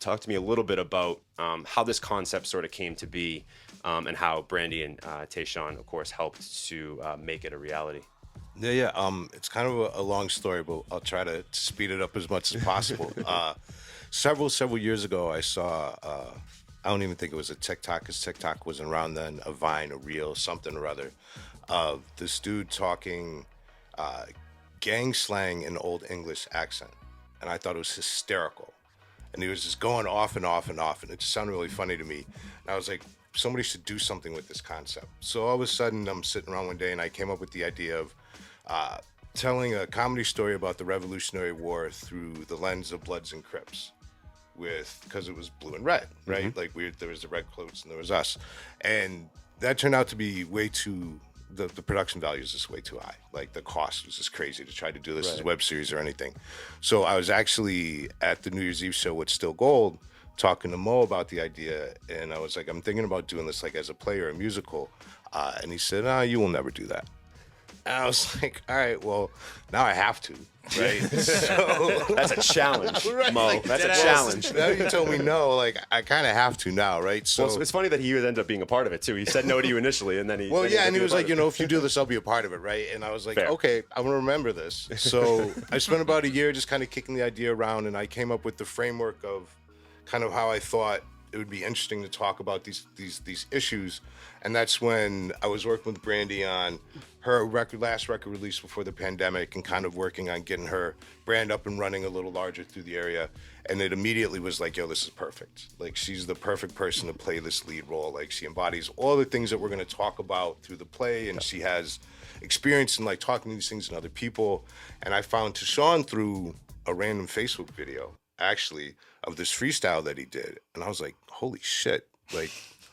talk to me a little bit about how this concept sort of came to be, and how Brandy and Tayshawn, of course, helped to make it a reality. Yeah, yeah. It's kind of a long story, but I'll try to speed it up as much as possible. Several years ago, I saw. I don't even think it was a TikTok, because TikTok wasn't around then. A Vine, a Reel, something or other, of this dude talking uh, gang slang in Old English accent, and I thought it was hysterical. And he was just going off and off and off, and it just sounded really funny to me. And I was like, somebody should do something with this concept. So all of a sudden, I'm sitting around one day, and I came up with the idea of uh, telling a comedy story about the Revolutionary War through the lens of Bloods and Crips, with because it was blue and red, right? Like there was the red coats and there was us, and that turned out to be way too. The production value is just way too high. Like the cost was just crazy to try to do this as a web series or anything. So I was actually at the New Year's Eve show with Still Gold talking to Mo about the idea, and I was like, I'm thinking about doing this like as a play or a musical, and he said, you will never do that. And I was like, all right, well, now I have to, right? So That's a challenge, Right, Mo. like, That's a well, challenge. now you told me no, like I kind of have to now, right? So Well, it's funny that he ended up being a part of it too. He said no to you initially, and then he. well, then yeah, ended and up he was being a like, part of it. if you do this, I'll be a part of it, right? And I was like, Fair. okay, I'm gonna remember this. So I spent about a year just kind of kicking the idea around, and I came up with the framework of kind of how I thought it would be interesting to talk about these issues. And that's when I was working with Brandy on her last record release before the pandemic, and kind of working on getting her brand up and running a little larger through the area. And it immediately was like, yo, this is perfect. Like, she's the perfect person to play this lead role. Like, she embodies all the things that we're going to talk about through the play, and she has experience in like talking to these things and other people. And I found Tashawn through a random Facebook video, actually, of this freestyle that he did. And I was like, holy shit, like,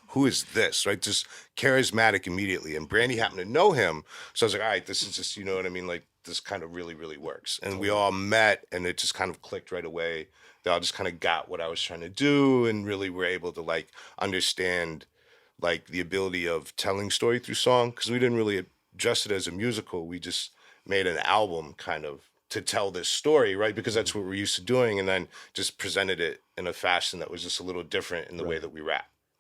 who is this, right? Just charismatic immediately. And Brandy happened to know him. So I was like, all right, this is just, you know what I mean? Like, this kind of really, really works. And we all met, and it just kind of clicked right away. They all just kind of got what I was trying to do, and really were able to like understand like the ability of telling story through song, because we didn't really address it as a musical. We just made an album kind of to tell this story, right? Because that's what we're used to doing, and then just presented it in a fashion that was just a little different in the way that we rap.